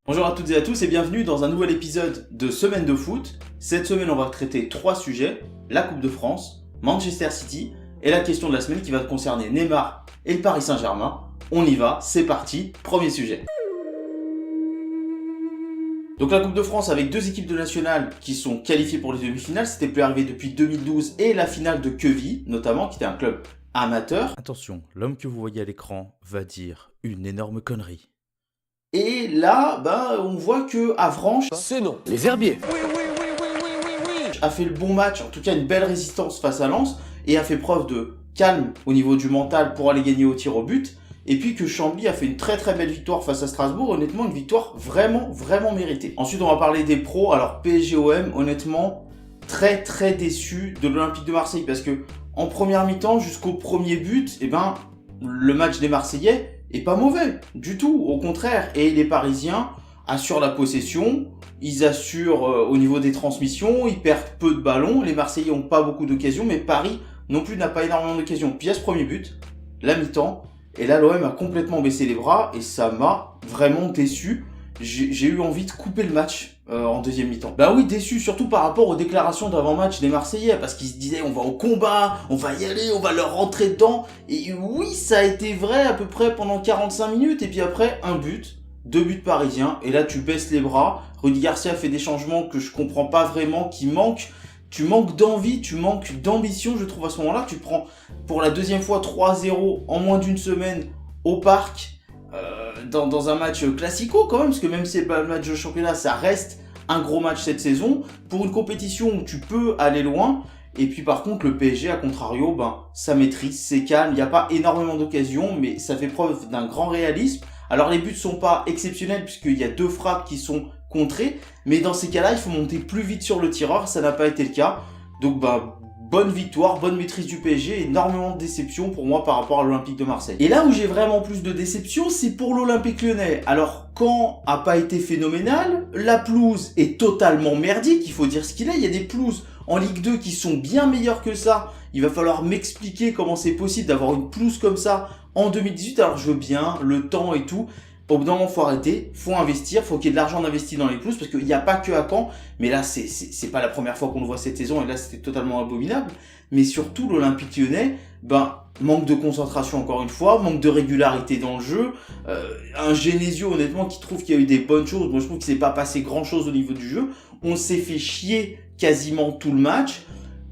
Bonjour à toutes et à tous et bienvenue dans un nouvel épisode de Semaine de foot. Cette semaine, on va traiter 3 sujets, la Coupe de France, Manchester City et la question de la semaine qui va concerner Neymar et le Paris Saint-Germain. On y va, c'est parti, premier sujet. Donc la Coupe de France avec 2 équipes de nationales qui sont qualifiées pour les demi-finales, c'était plus arrivé depuis 2012 et la finale de Queville notamment, qui était un club amateur. Attention, l'homme que vous voyez à l'écran va dire une énorme connerie. Et là, on voit que Avranches, C'est non. Les herbiers. a fait le bon match, en tout cas une belle résistance face à Lens, et a fait preuve de calme au niveau du mental pour aller gagner au tir au but, et puis que Chambly a fait une très très belle victoire face à Strasbourg, honnêtement une victoire vraiment méritée. Ensuite on va parler des pros, alors PSG-OM, honnêtement très très déçu de l'Olympique de Marseille, parce que en première mi-temps jusqu'au premier but, le match des Marseillais est pas mauvais du tout, au contraire, et les Parisiens assurent la possession, ils assurent au niveau des transmissions, ils perdent peu de ballons, les Marseillais ont pas beaucoup d'occasions, mais Paris non plus n'a pas énormément d'occasions. Puis il y a ce premier but, la mi-temps, et là l'OM a complètement baissé les bras, et ça m'a vraiment déçu. J'ai eu envie de couper le match en deuxième mi-temps. Bah oui, déçu, surtout par rapport aux déclarations d'avant-match des Marseillais, parce qu'ils se disaient on va au combat, on va y aller, on va leur rentrer dedans. Et oui, ça a été vrai à peu près pendant 45 minutes, et puis après, un but, 2 buts parisiens, et là tu baisses les bras. Rudy Garcia fait des changements que je comprends pas vraiment, qui manquent. Tu manques d'envie, tu manques d'ambition, je trouve, à ce moment-là. Tu prends pour la deuxième fois 3-0 en moins d'une semaine au parc, dans un match classico quand même, parce que même si c'est pas le match de championnat, ça reste un gros match cette saison, pour une compétition où tu peux aller loin. Et puis par contre le PSG à contrario, ça maîtrise, c'est calme, il n'y a pas énormément d'occasions, mais ça fait preuve d'un grand réalisme. Alors les buts sont pas exceptionnels puisqu'il y a 2 frappes qui sont contrées, mais dans ces cas-là il faut monter plus vite sur le tireur, ça n'a pas été le cas. Donc bonne victoire, bonne maîtrise du PSG, énormément de déception pour moi par rapport à l'Olympique de Marseille. Et là où j'ai vraiment plus de déception, c'est pour l'Olympique Lyonnais. Alors, Caen a pas été phénoménal, la pelouse est totalement merdique, il faut dire ce qu'il est, il y a des pelouses en Ligue 2 qui sont bien meilleures que ça. Il va falloir m'expliquer comment c'est possible d'avoir une pelouse comme ça en 2018, alors je veux bien, le temps et tout. Au bout d'un moment, faut arrêter, faut investir, faut qu'il y ait de l'argent investi dans les pelouses, parce qu'il n'y a pas que à Caen, mais là, c'est pas la première fois qu'on le voit cette saison, et là, c'était totalement abominable. Mais surtout, l'Olympique Lyonnais, manque de concentration encore une fois, manque de régularité dans le jeu, un Genesio, honnêtement, qui trouve qu'il y a eu des bonnes choses. Moi, je trouve qu'il s'est pas passé grand chose au niveau du jeu. On s'est fait chier quasiment tout le match.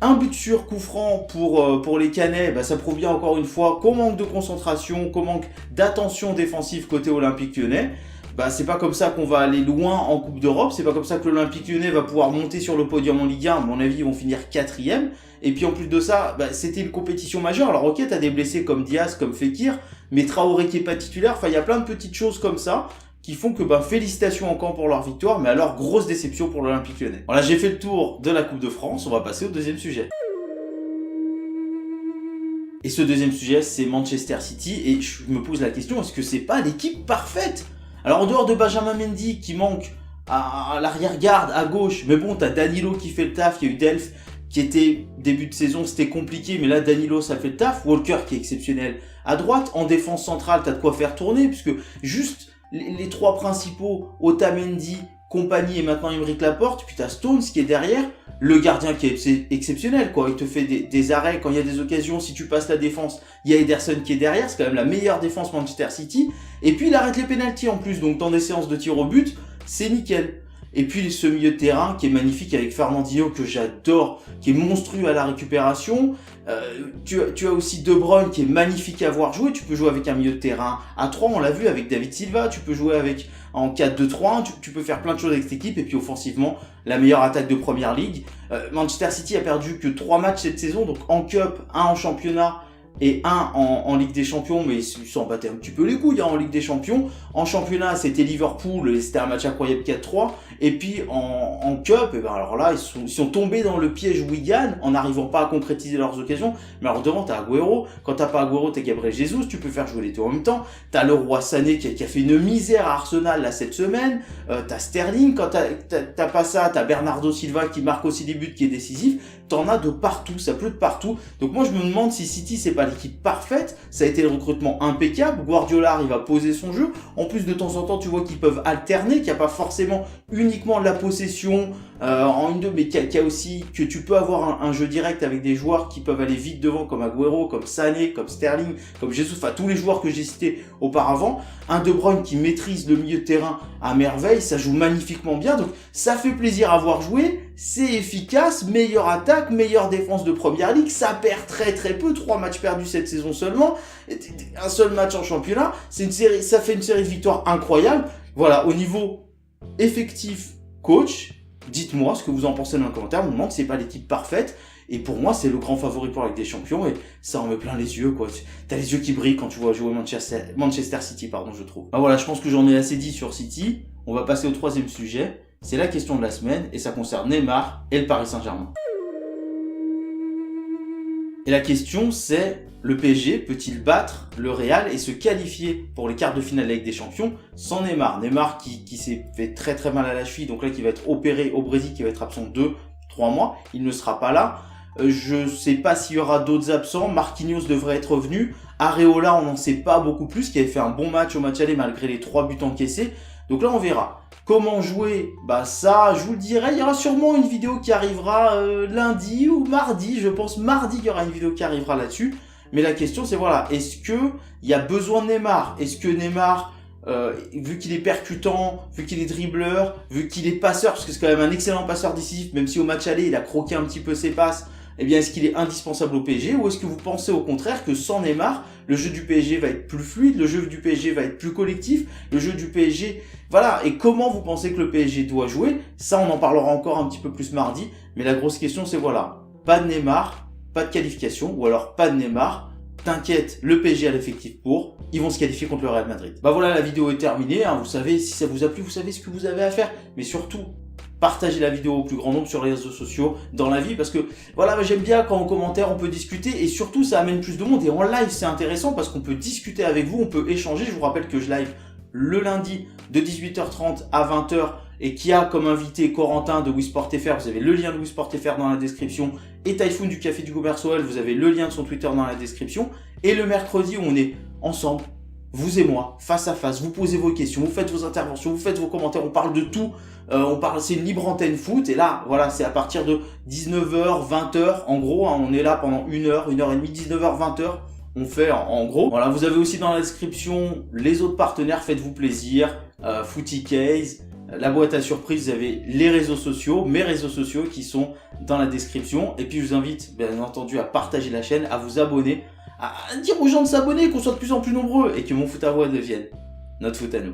Un but sur coup franc pour les Canets, ça prouve bien encore une fois qu'on manque de concentration, qu'on manque d'attention défensive côté Olympique Lyonnais. C'est pas comme ça qu'on va aller loin en Coupe d'Europe, c'est pas comme ça que l'Olympique Lyonnais va pouvoir monter sur le podium en Ligue 1, à mon avis ils vont finir 4ème. Et puis en plus de ça, c'était une compétition majeure, alors ok t'as des blessés comme Diaz, comme Fekir, mais Traoré qui est pas titulaire, il y a plein de petites choses comme ça, qui font que félicitations encore pour leur victoire, mais alors grosse déception pour l'Olympique Lyonnais. Voilà, j'ai fait le tour de la Coupe de France, on va passer au deuxième sujet. Et ce deuxième sujet, c'est Manchester City, et je me pose la question, est-ce que c'est pas l'équipe parfaite? Alors en dehors de Benjamin Mendy qui manque à l'arrière-garde, à gauche, mais bon, t'as Danilo qui fait le taf, il y a eu Delph qui était début de saison, c'était compliqué, mais là Danilo ça fait le taf, Walker qui est exceptionnel à droite, en défense centrale t'as de quoi faire tourner, puisque juste les 3 principaux, Otamendi, Compagnie et maintenant Aymeric Laporte, puis t'as Stones qui est derrière, le gardien qui est exceptionnel, quoi. Il te fait des arrêts quand il y a des occasions, si tu passes la défense, il y a Ederson qui est derrière, c'est quand même la meilleure défense Manchester City, et puis il arrête les pénaltys en plus, donc dans des séances de tir au but, c'est nickel. Et puis ce milieu de terrain qui est magnifique avec Fernandinho que j'adore, qui est monstrueux à la récupération. Tu as aussi De Bruyne qui est magnifique à voir jouer. Tu peux jouer avec un milieu de terrain à 3, on l'a vu avec David Silva. Tu peux jouer en 4-2-3-1. Tu peux faire plein de choses avec cette équipe. Et puis offensivement, la meilleure attaque de Première Ligue. Manchester City a perdu que 3 matchs cette saison, donc en Cup, 1 en championnat et 1 en Ligue des Champions, mais ils s'en battaient un petit peu les couilles en Ligue des Champions. En championnat, c'était Liverpool, et c'était un match incroyable 4-3. Et puis en Cup, alors là, ils sont tombés dans le piège Wigan en n'arrivant pas à concrétiser leurs occasions. Mais alors devant, t'as Agüero. Quand t'as pas Agüero, t'as Gabriel Jesus. Tu peux faire jouer les deux en même temps. T'as le roi Sané qui a fait une misère à Arsenal là cette semaine. T'as Sterling. Quand t'as pas ça, t'as Bernardo Silva qui marque aussi des buts, qui est décisif. t'en as de partout, ça pleut de partout. Donc moi je me demande si City c'est pas l'équipe parfaite. Ça a été le recrutement impeccable, Guardiola arrive à poser son jeu. En plus de temps en temps tu vois qu'ils peuvent alterner, qu'il n'y a pas forcément uniquement la possession en 1-2, mais qu'il y a aussi que tu peux avoir un jeu direct avec des joueurs qui peuvent aller vite devant comme Agüero, comme Sané, comme Sterling, comme Jesus, enfin tous les joueurs que j'ai cités auparavant. Un De Bruyne qui maîtrise le milieu de terrain à merveille, ça joue magnifiquement bien, donc ça fait plaisir à voir jouer, c'est efficace, meilleure attaque, meilleure défense de Première Ligue, ça perd très peu, 3 matchs perdus cette saison seulement, un seul match en championnat, c'est une série, ça fait une série de victoires incroyable. Voilà, au niveau effectif coach, dites-moi ce que vous en pensez dans les commentaires, on me demande si c'est pas l'équipe parfaite. Et pour moi, c'est le grand favori pour la Ligue des Champions et ça en met plein les yeux, quoi. T'as les yeux qui brillent quand tu vois jouer Manchester City, pardon, je trouve. Voilà, je pense que j'en ai assez dit sur City. On va passer au troisième sujet. C'est la question de la semaine et ça concerne Neymar et le Paris Saint-Germain. Et la question, c'est le PSG peut-il battre le Real et se qualifier pour les quarts de finale de la Ligue des Champions sans Neymar? Neymar qui s'est fait très mal à la cheville, donc là qui va être opéré au Brésil, qui va être absent 2-3 mois. Il ne sera pas là. Je sais pas s'il y aura d'autres absents. Marquinhos devrait être revenu. Areola, on n'en sait pas beaucoup plus, qui avait fait un bon match au match aller malgré les 3 buts encaissés. Donc là, on verra. Comment jouer? Bah ça, je vous le dirai. Il y aura sûrement une vidéo qui arrivera lundi ou mardi. Je pense mardi, il y aura une vidéo qui arrivera là-dessus. Mais la question, c'est voilà, est-ce que il y a besoin de Neymar? Est-ce que Neymar, vu qu'il est percutant, vu qu'il est dribbleur, vu qu'il est passeur, parce que c'est quand même un excellent passeur décisif, même si au match aller, il a croqué un petit peu ses passes, eh bien, est-ce qu'il est indispensable au PSG ou est-ce que vous pensez au contraire que sans Neymar, le jeu du PSG va être plus fluide, le jeu du PSG va être plus collectif, le jeu du PSG, voilà. Et comment vous pensez que le PSG doit jouer? Ça, on en parlera encore un petit peu plus mardi. Mais la grosse question, c'est voilà, pas de Neymar, pas de qualification, ou alors pas de Neymar. T'inquiète, le PSG a l'effectif pour, ils vont se qualifier contre le Real Madrid. Bah voilà, la vidéo est terminée, hein. Vous savez, si ça vous a plu, vous savez ce que vous avez à faire. Mais surtout, partagez la vidéo au plus grand nombre sur les réseaux sociaux, dans la vie, parce que voilà, j'aime bien quand en commentaire on peut discuter et surtout ça amène plus de monde et en live c'est intéressant parce qu'on peut discuter avec vous, on peut échanger. Je vous rappelle que je live le lundi de 18h30 à 20h et qui a comme invité Corentin de WeSportFR, vous avez le lien de WeSportFR dans la description, et Typhoon du Café du Commercial, vous avez le lien de son Twitter dans la description, et le mercredi où on est ensemble, vous et moi, face à face, vous posez vos questions, vous faites vos interventions, vous faites vos commentaires, on parle de tout, c'est une libre antenne foot, et là, voilà, c'est à partir de 19h, 20h, en gros, hein, on est là pendant 1h, 1h30, 19h, 20h, on fait en gros. Voilà, vous avez aussi dans la description les autres partenaires, faites-vous plaisir, Footy Case, la boîte à surprise, vous avez les réseaux sociaux, mes réseaux sociaux qui sont dans la description, et puis je vous invite, bien entendu, à partager la chaîne, à vous abonner, à dire aux gens de s'abonner, qu'on soit de plus en plus nombreux, et que mon foot à voix devienne notre foot à nous.